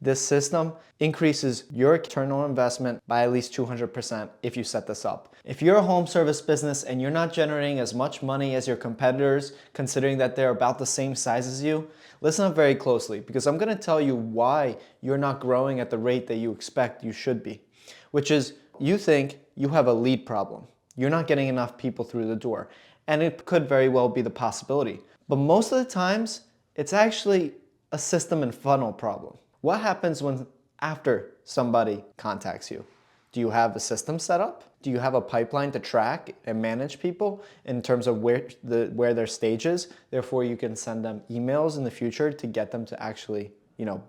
This system increases your return on investment by at least 200% if you set this up. If you're a home service business and you're not generating as much money as your competitors, considering that they're about the same size as you, listen up very closely because I'm going to tell you why you're not growing at the rate that you expect you should be, which is you think you have a lead problem. You're not getting enough people through the door, and it could very well be the possibility. But most of the times, it's actually a system and funnel problem. What happens when after somebody contacts you? Do you have a system set up? Do you have a pipeline to track and manage people in terms of where their stage is? Therefore, you can send them emails in the future to get them to actually,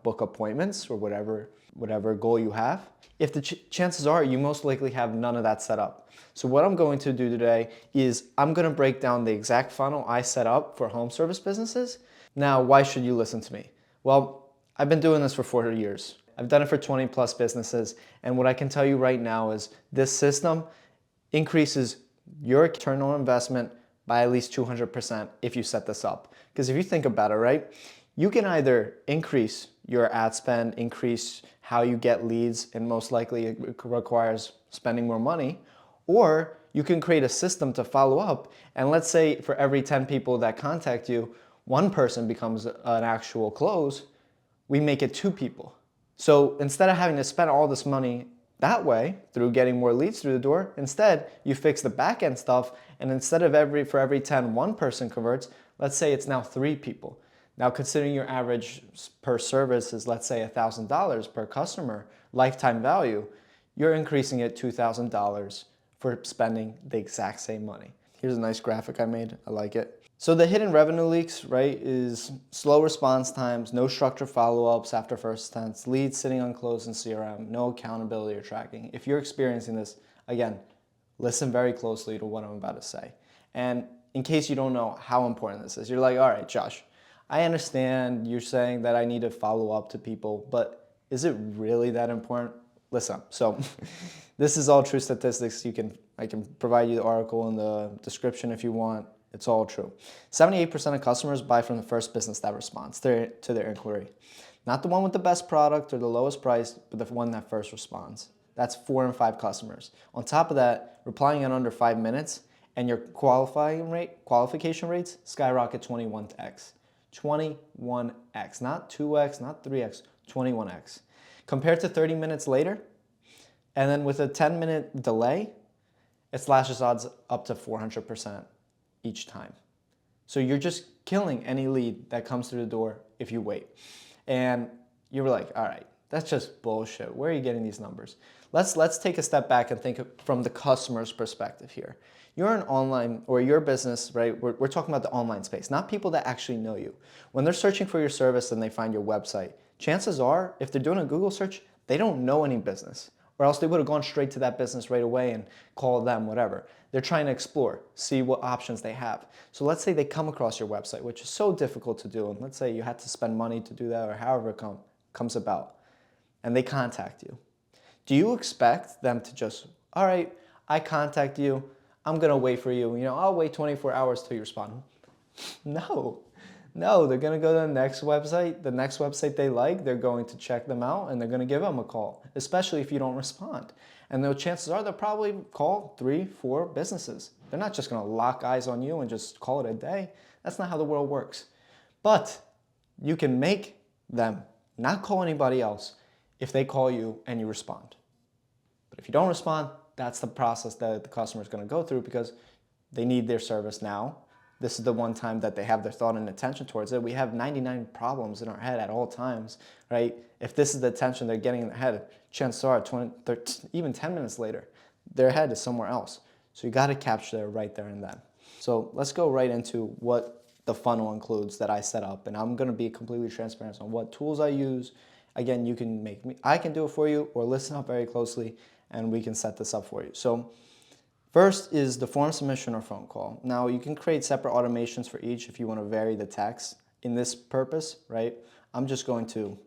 book appointments or whatever goal you have. If the chances are you most likely have none of that set up. So what I'm going to do today is I'm going to break down the exact funnel I set up for home service businesses. Now, why should you listen to me? Well, I've been doing this for 40 years. I've done it for 20 plus businesses. And what I can tell you right now is this system increases your return on investment by at least 200% if you set this up. Because if you think about it, right, you can either increase your ad spend, increase how you get leads, and most likely it requires spending more money, or you can create a system to follow up. And let's say for every 10 people that contact you, one person becomes an actual close, we make it 2 people. So instead of having to spend all this money that way through getting more leads through the door, instead you fix the back end stuff, and instead of for every 10 one person converts, let's say it's now 3 people. Now considering your average per service is let's say $1,000 per customer lifetime value, you're increasing it $2,000 for spending the exact same money. Here's a nice graphic I made, I like it. So the hidden revenue leaks, right, is slow response times, no structured follow-ups after first attempts, leads sitting unclosed in CRM, no accountability or tracking. If you're experiencing this, again, listen very closely to what I'm about to say. And in case you don't know how important this is, you're like, all right, Josh, I understand you're saying that I need to follow up to people, but is it really that important? Listen, so this is all true statistics. I can provide you the article in the description if you want. It's all true. 78% of customers buy from the first business that responds to their inquiry. Not the one with the best product or the lowest price, but the one that first responds. That's 4 in 5 customers. On top of that, replying in under 5 minutes and your qualification rates skyrocket 21x. 21x, not 2x, not 3x, 21x. Compared to 30 minutes later, and then with a 10-minute delay, it slashes odds up to 400% each time. So you're just killing any lead that comes through the door if you wait. And you're like, all right, that's just bullshit. Where are you getting these numbers? Let's take a step back and think from the customer's perspective here. You're an online, or your business, right? We're talking about the online space, not people that actually know you. When they're searching for your service and they find your website, chances are, if they're doing a Google search, they don't know any business, or else they would have gone straight to that business right away and called them, whatever. They're trying to explore, see what options they have. So let's say they come across your website, which is so difficult to do, and let's say you had to spend money to do that, or however it comes about, and they contact you. Do you expect them to just, all right, I contact you, I'm gonna wait for you, I'll wait 24 hours till you respond? No, they're gonna go to the next website they like, they're going to check them out, and they're gonna give them a call, especially if you don't respond. And the chances are they'll probably call 3, 4 businesses. They're not just gonna lock eyes on you and just call it a day. That's not how the world works. But you can make them not call anybody else if they call you and you respond. But if you don't respond, that's the process that the customer is going to go through because they need their service now. This is the one time that they have their thought and attention towards it. We have 99 problems in our head at all times, right? If this is the attention they're getting in their head, chances are even 10 minutes later, their head is somewhere else. So you got to capture it right there and then. So let's go right into what the funnel includes that I set up. And I'm going to be completely transparent on what tools I use. Again, I can do it for you, or listen up very closely and we can set this up for you. So first is the form submission or phone call. Now you can create separate automations for each if you want to vary the text. In this purpose, right, I'm just going to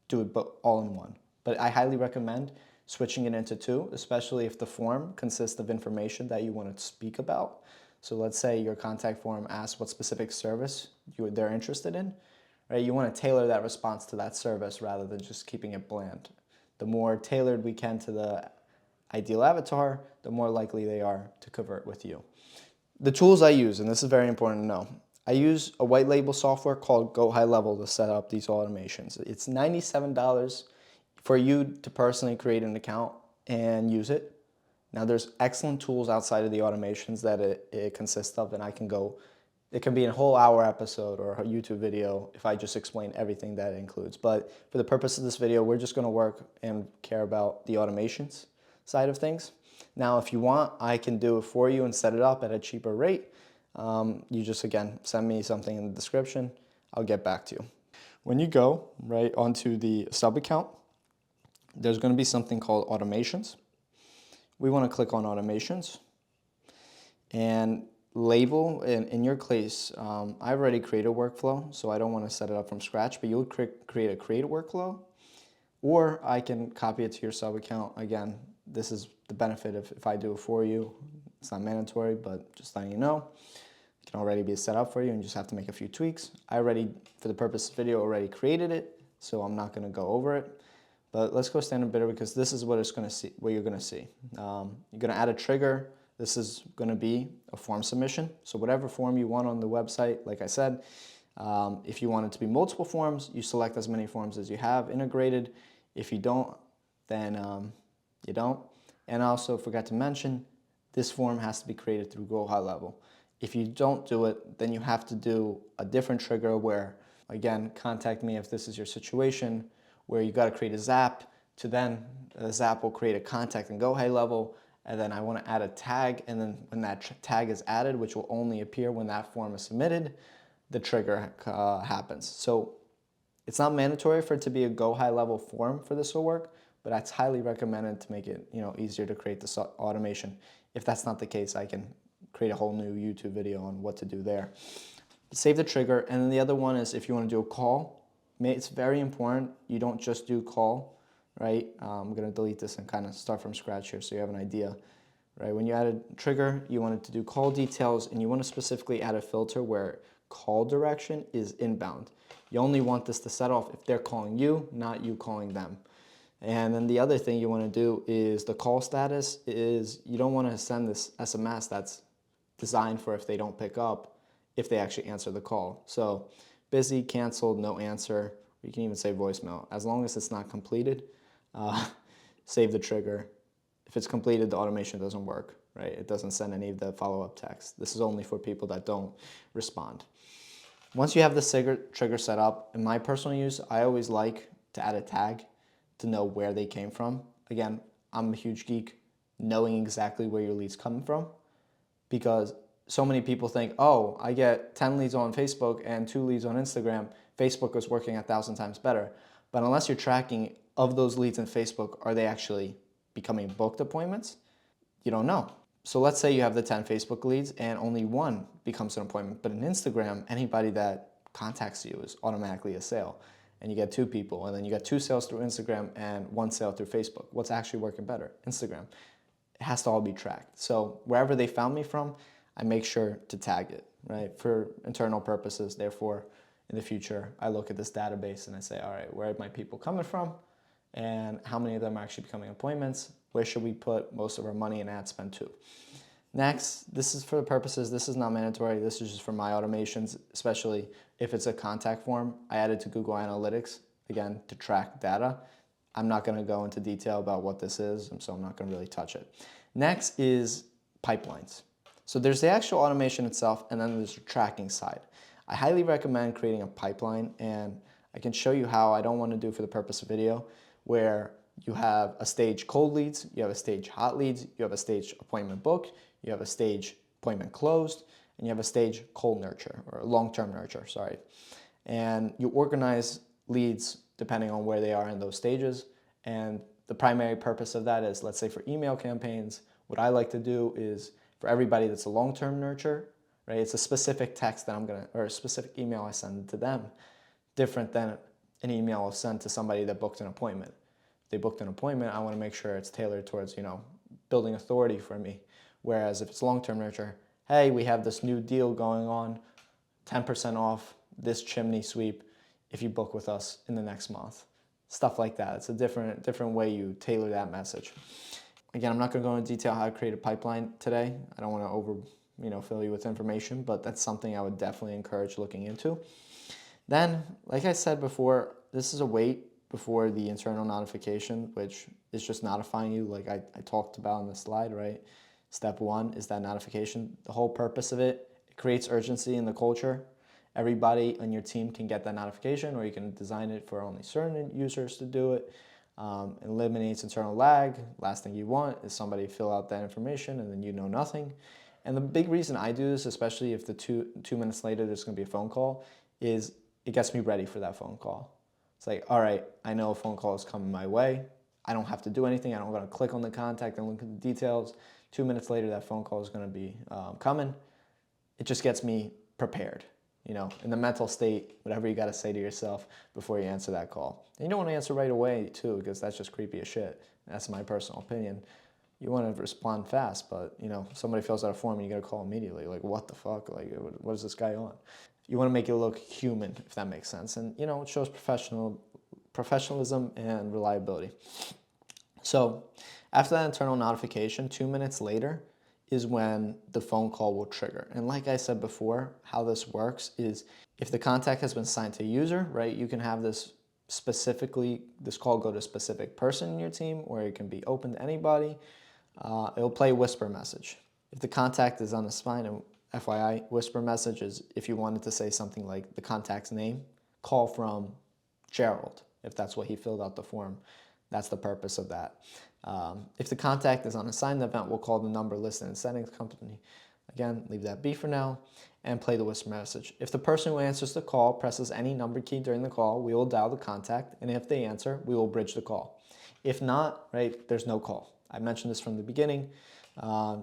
do it all in one. But I highly recommend switching it into 2, especially if the form consists of information that you want to speak about. So let's say your contact form asks what specific service they're interested in, right? You want to tailor that response to that service rather than just keeping it bland. The more tailored we can to the ideal avatar, the more likely they are to convert with you. The tools I use, and this is very important to know, I use a white label software called GoHighLevel to set up these automations. It's $97 for you to personally create an account and use it. Now there's excellent tools outside of the automations that it consists of, and it can be a whole hour episode or a YouTube video if I just explain everything that it includes. But for the purpose of this video, we're just gonna work and care about the automations side of things. Now, if you want, I can do it for you and set it up at a cheaper rate. You just, again, send me something in the description. I'll get back to you. When you go right onto the sub account, there's gonna be something called automations. We wanna click on automations and label, in your case, I've already created a workflow, so I don't wanna set it up from scratch, but you'll create a workflow, or I can copy it to your sub account. Again, this is the benefit of if I do it for you. It's not mandatory, but just letting you know. It can already be set up for you and you just have to make a few tweaks. I already, for the purpose of the video, already created it, so I'm not gonna go over it. But let's go standard bidder because this is what you're gonna see. You're gonna add a trigger. This is gonna be a form submission. So whatever form you want on the website, like I said, if you want it to be multiple forms, you select as many forms as you have integrated. If you don't, then you don't. And I also forgot to mention, this form has to be created through GoHighLevel. If you don't do it, then you have to do a different trigger where, again, contact me if this is your situation, where you got to create a zap to then the zap will create a contact in GoHighLevel, and then I want to add a tag, and then when that tag is added, which will only appear when that form is submitted, the trigger happens. So it's not mandatory for it to be a GoHighLevel form for this to work, but it's highly recommended to make it easier to create this automation. If that's not the case, I can create a whole new YouTube video on what to do there. Save the trigger, and then the other one is if you want to do a call. It's very important you don't just do call, right? I'm going to delete this and kind of start from scratch here so you have an idea, right? When you add a trigger, you want it to do call details, and you want to specifically add a filter where call direction is inbound. You only want this to set off if they're calling you, not you calling them. And then the other thing you want to do is the call status is you don't want to send this SMS that's designed for if they don't pick up, if they actually answer the call. So busy, canceled, no answer. You can even say voicemail. As long as it's not completed, save the trigger. If it's completed, the automation doesn't work, right? It doesn't send any of the follow-up text. This is only for people that don't respond. Once you have the trigger set up, in my personal use, I always like to add a tag to know where they came from. Again, I'm a huge geek knowing exactly where your lead's coming from, because so many people think, oh, I get 10 leads on Facebook and 2 leads on Instagram. Facebook is working 1,000 times better. But unless you're tracking of those leads in Facebook, are they actually becoming booked appointments? You don't know. So let's say you have the 10 Facebook leads and only 1 becomes an appointment. But in Instagram, anybody that contacts you is automatically a sale. And you get 2 people, and then you get 2 sales through Instagram and 1 sale through Facebook. What's actually working better? Instagram. It has to all be tracked. So wherever they found me from, I make sure to tag it, right? For internal purposes. Therefore, in the future, I look at this database and I say, all right, where are my people coming from? And how many of them are actually becoming appointments? Where should we put most of our money and ad spend to? Next, this is for the purposes, this is not mandatory. This is just for my automations, especially if it's a contact form. I added to Google Analytics, again, to track data. I'm not gonna go into detail about what this is, so I'm not gonna really touch it. Next is pipelines. So there's the actual automation itself, and then there's the tracking side. I highly recommend creating a pipeline, and I can show you how. I don't want to do it for the purpose of video, where you have a stage cold leads, you have a stage hot leads, you have a stage appointment booked, you have a stage appointment closed, and you have a stage cold nurture, or long-term nurture, sorry. And you organize leads depending on where they are in those stages. And the primary purpose of that is, let's say for email campaigns, what I like to do is for everybody that's a long-term nurture, right? It's a specific text that or a specific email I send to them, different than an email I'll send to somebody that booked an appointment. If they booked an appointment, I want to make sure it's tailored towards, building authority for me. Whereas if it's long-term nurture, hey, we have this new deal going on, 10% off this chimney sweep. if you book with us in the next month. Stuff like that. It's a different way you tailor that message. Again, I'm not going to go into detail how to create a pipeline today. I don't want to fill you with information, but that's something I would definitely encourage looking into. Then, like I said before, this is a wait before the internal notification, which is just notifying you like I talked about on the slide, right? Step one is that notification. The whole purpose of it creates urgency in the culture. Everybody on your team can get that notification, or you can design it for only certain users to do it. It eliminates internal lag. Last thing you want is somebody fill out that information and then you know nothing. And the big reason I do this, especially if the two minutes later there's going to be a phone call, is it gets me ready for that phone call. It's like, all right, I know a phone call is coming my way. I don't have to do anything. I don't got to click on the contact and look at the details. 2 minutes later, that phone call is going to be coming. It just gets me prepared, in the mental state, whatever you got to say to yourself before you answer that call. And you don't want to answer right away, too, because that's just creepy as shit. That's my personal opinion. You want to respond fast, but, somebody fills out a form and you got to call immediately. Like, what the fuck? Like, what is this guy on? You want to make it look human, if that makes sense. And, it shows professionalism and reliability. So after that internal notification, 2 minutes later is when the phone call will trigger. And like I said before, how this works is if the contact has been assigned to a user, right, you can have this call go to a specific person in your team, or it can be open to anybody. It'll play a whisper message. If the contact is unassigned, and FYI, whisper message is if you wanted to say something like the contact's name, call from Gerald, if that's what he filled out the form. That's the purpose of that. If the contact is unassigned, the event will call the number listed in settings company. Again, leave that be for now and play the whisper message. If the person who answers the call presses any number key during the call, we will dial the contact, and if they answer, we will bridge the call. If not, right, there's no call. I mentioned this from the beginning.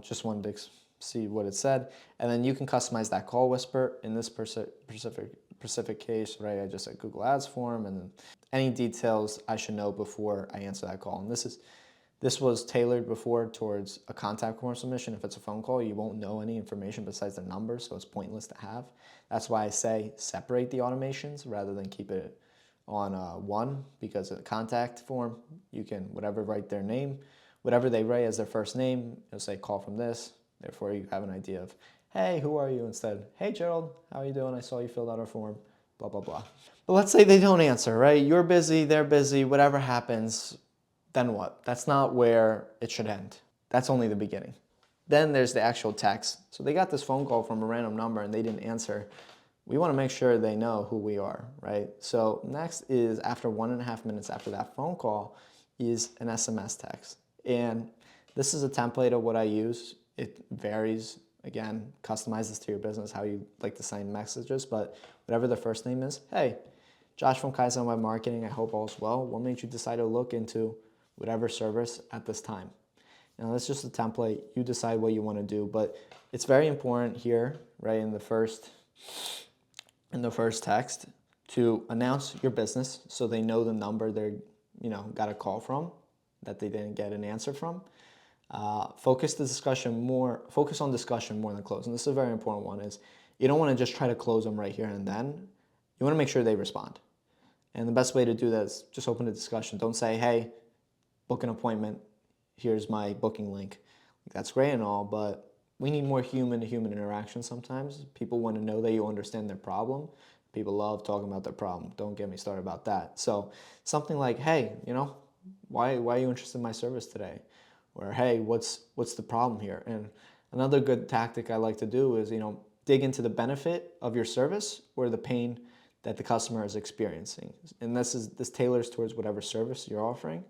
Just wanted to see what it said. And then you can customize that call whisper. In this specific case, right, I just said Google Ads form, and then any details I should know before I answer that call. And this was tailored before towards a contact form submission. If it's a phone call, you won't know any information besides the number, so it's pointless to have. That's why I say separate the automations rather than keep it on one, because a contact form, you can write their name, whatever they write as their first name, it'll say call from this. Therefore, you have an idea of, hey, who are you? Instead, hey, Gerald, how are you doing? I saw you filled out our form, blah, blah, blah. But let's say they don't answer, right? You're busy, they're busy, whatever happens, then what? That's not where it should end. That's only the beginning. Then there's the actual text. So they got this phone call from a random number and they didn't answer. We want to make sure they know who we are, right? So next is after 1.5 minutes after that phone call is an SMS text. And this is a template of what I use. It varies, again, customize this to your business, how you like to send messages, but whatever the first name is, hey, Josh from Kaizen Web Marketing, I hope all is well. What made you decide to look into whatever service at this time? Now that's just a template. You decide what you want to do, but it's very important here, right, in the first text to announce your business so they know the number they're, got a call from that they didn't get an answer from. Focus on discussion more than close. And this is a very important one, is you don't want to just try to close them right here and then. You want to make sure they respond. And the best way to do that is just open a discussion. Don't say, hey, book an appointment. Here's my booking link. That's great and all, but we need more human-to-human interaction sometimes. People want to know that you understand their problem. People love talking about their problem. Don't get me started about that. So something like, hey, why are you interested in my service today? Or, hey, what's the problem here? And another good tactic I like to do is, dig into the benefit of your service or the pain that the customer is experiencing. And this tailors towards whatever service you're offering,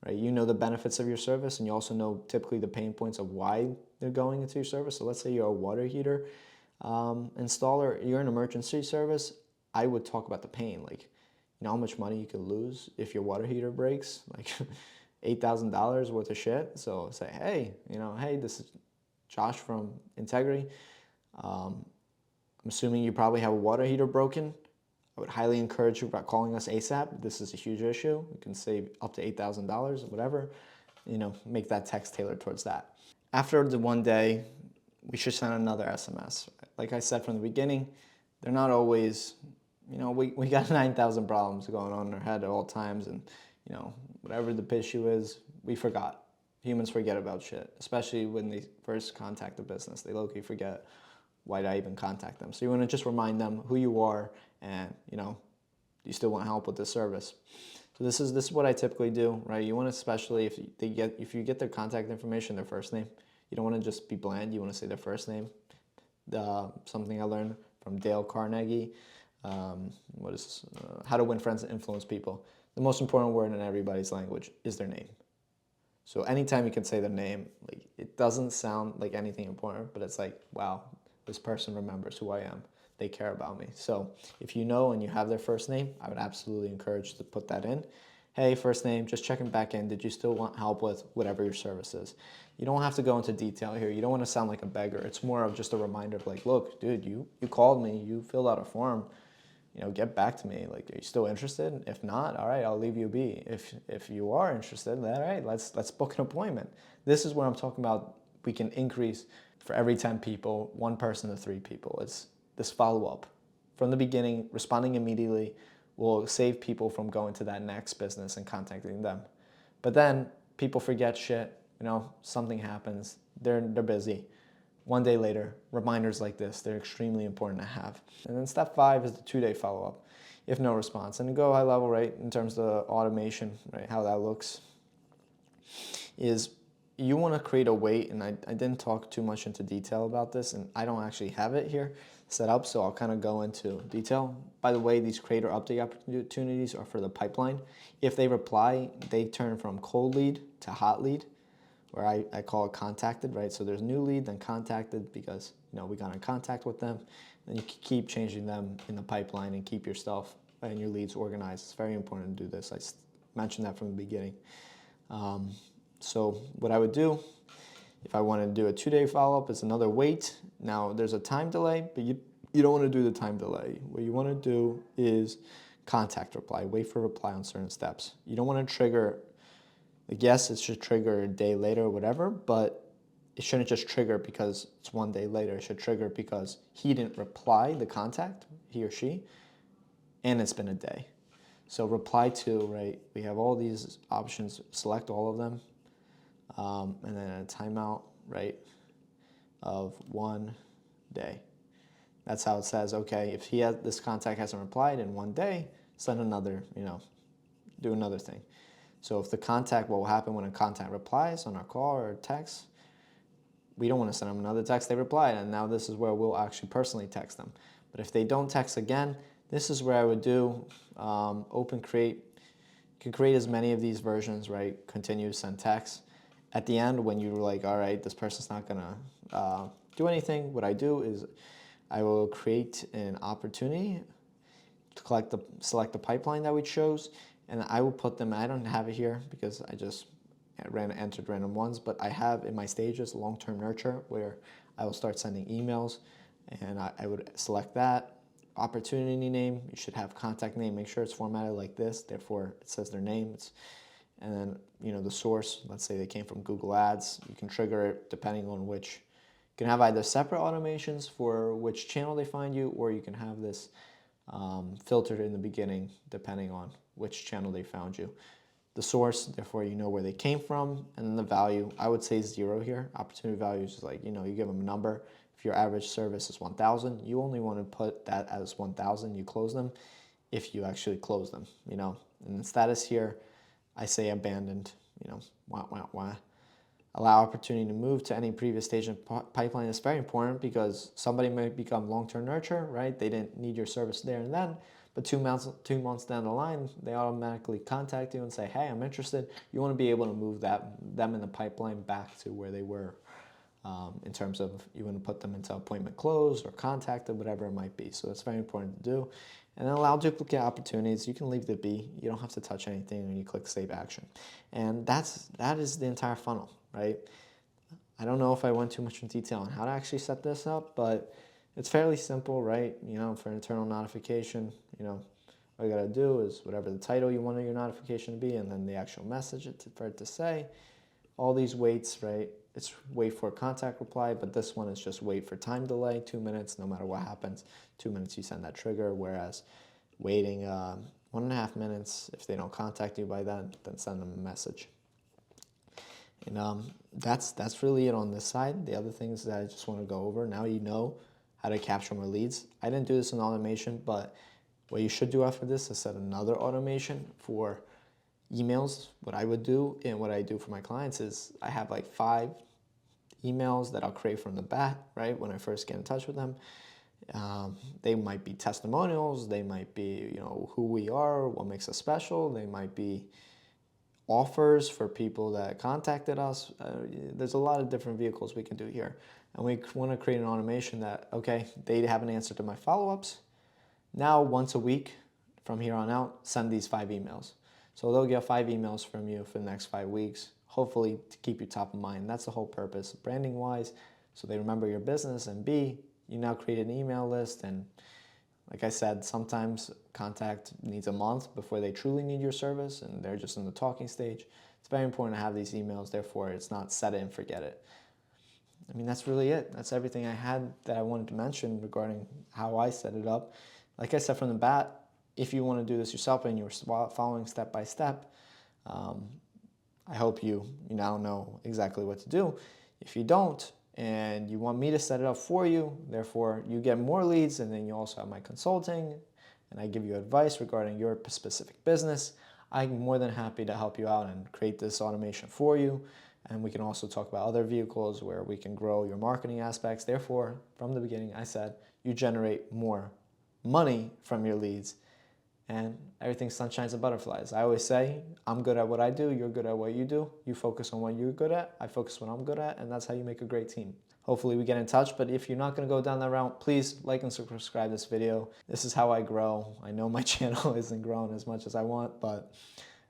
right? You know the benefits of your service, and you also know typically the pain points of why they're going into your service. So let's say you're a water heater installer, you're an emergency service. I would talk about the pain, like, how much money you could lose if your water heater breaks, like $8,000 worth of shit. So say, hey, hey, this is Josh from Integrity. I'm assuming you probably have a water heater broken. I would highly encourage you about calling us ASAP. This is a huge issue. You can save up to $8,000, whatever. Make that text tailored towards that. After the one day, we should send another SMS. Like I said from the beginning, they're not always, we got 9,000 problems going on in our head at all times, and whatever the issue is, we forgot. Humans forget about shit, especially when they first contact the business. They low-key forget, why did I even contact them? So you want to just remind them who you are, and you still want help with this service. So this is what I typically do, right? You want to, especially if you get their contact information, their first name, you don't want to just be bland. You want to say their first name. Something I learned from Dale Carnegie. How to Win Friends and Influence People. The most important word in everybody's language is their name. So anytime you can say their name, like, it doesn't sound like anything important, but it's like, wow, this person remembers who I am. They care about me. So if you know and you have their first name, I would absolutely encourage you to put that in. Hey, first name, just checking back in. Did you still want help with whatever your service is? You don't have to go into detail here. You don't want to sound like a beggar. It's more of just a reminder of like, look, dude, you called me, you filled out a form, get back to me. Like, are you still interested? If not, all right, I'll leave you be. If you are interested, all right, let's book an appointment. This is where I'm talking about we can increase for every 10 people, 1 person to 3 people. It's this follow-up. From the beginning, responding immediately will save people from going to that next business and contacting them. But then people forget shit, something happens, they're busy. 1 day later, reminders like this, they're extremely important to have. And then step 5 is the 2-day follow-up, if no response. And to GoHighLevel, right, in terms of automation, right, how that looks, is you want to create a wait, and I didn't talk too much into detail about this, and I don't actually have it here set up, so I'll kind of go into detail. By the way, these create or update opportunities are for the pipeline. If they reply, they turn from cold lead to hot lead, where I call it contacted, right? So there's new lead, then contacted, because we got in contact with them. Then you keep changing them in the pipeline and keep yourself and your leads organized. It's very important to do this. I mentioned that from the beginning. So what I would do, if I wanted to do a 2-day follow-up, is another wait. Now there's a time delay, but you don't want to do the time delay. What you want to do is contact reply, wait for reply on certain steps. You don't want to trigger, yes, it should trigger a day later or whatever, but it shouldn't just trigger because it's 1 day later. It should trigger because he didn't reply, the contact, he or she, and it's been a day. So reply to, right, we have all these options, select all of them, and then a timeout, right, of 1 day. That's how it says, okay, if this contact hasn't replied in 1 day, send another, do another thing. So if the contact, what will happen when a contact replies on our call or text, we don't want to send them another text, they replied, and now this is where we'll actually personally text them. But if they don't text again, this is where I would do create. You can create as many of these versions, right? Continue, send text. At the end, when you're like, all right, this person's not gonna do anything, what I do is I will create an opportunity to select the pipeline that we chose, and I will put them, I don't have it here because I just entered random ones, but I have in my stages long-term nurture, where I will start sending emails, and I would select that. Opportunity name, you should have contact name, make sure it's formatted like this, therefore it says their name. And then the source, let's say they came from Google Ads, you can trigger it depending on which. You can have either separate automations for which channel they find you, or you can have this filtered in the beginning depending on which channel they found you. The source, therefore you know where they came from, and then the value, I would say 0 here. Opportunity value is like, you give them a number. If your average service is 1,000, you only want to put that as 1,000, you close them if you actually close them, And the status here, I say abandoned, Allow opportunity to move to any previous stage in pipeline is very important, because somebody might become long-term nurture, right? They didn't need your service there and then, but 2 months down the line, they automatically contact you and say, hey, I'm interested. You want to be able to move them in the pipeline back to where they were, in terms of you want to put them into appointment closed or contacted, whatever it might be. So that's very important to do. And then allow duplicate opportunities. You can leave it be. You don't have to touch anything when you click Save Action. And that is the entire funnel, right? I don't know if I went too much in detail on how to actually set this up, but it's fairly simple, right? For internal notification, all you got to do is whatever the title you want your notification to be, and then the actual message for it to say. All these waits, right? It's wait for a contact reply, but this one is just wait for time delay, 2 minutes, no matter what happens. 2 minutes you send that trigger, whereas waiting 1.5 minutes. If they don't contact you by then send them a message. And that's really it on this side. The other things that I just want to go over, now you know how to capture more leads. I didn't do this in automation, but what you should do after this is set another automation for emails. What I would do and what I do for my clients is I have like 5 emails that I'll create from the bat, right? When I first get in touch with them. They might be testimonials, they might be, who we are, what makes us special, they might be offers for people that contacted us. There's a lot of different vehicles we can do here. And we want to create an automation that, okay, they haven't answered to my follow-ups. Now, once a week from here on out, send these 5 emails. So they'll get 5 emails from you for the next 5 weeks, hopefully to keep you top of mind. That's the whole purpose, branding-wise, so they remember your business, and B, you now create an email list. And like I said, sometimes contact needs a month before they truly need your service and they're just in the talking stage. It's very important to have these emails, therefore it's not set it and forget it. I mean, that's really it. That's everything I had that I wanted to mention regarding how I set it up. Like I said from the bat, if you want to do this yourself and you're following step by step, I hope you now know exactly what to do. If you don't, and you want me to set it up for you, therefore you get more leads, and then you also have my consulting, and I give you advice regarding your specific business, I'm more than happy to help you out and create this automation for you. And we can also talk about other vehicles where we can grow your marketing aspects. Therefore, from the beginning, I said you generate more money from your leads, and everything's sunshines and butterflies. I always say, I'm good at what I do, you're good at what you do. You focus on what you're good at, I focus on what I'm good at, and that's how you make a great team. Hopefully we get in touch, but if you're not gonna go down that route, please like and subscribe this video. This is how I grow. I know my channel isn't growing as much as I want, but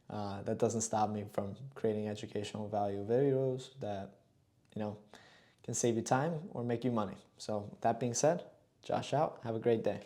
that doesn't stop me from creating educational value videos that, can save you time or make you money. So with that being said, Josh out, have a great day.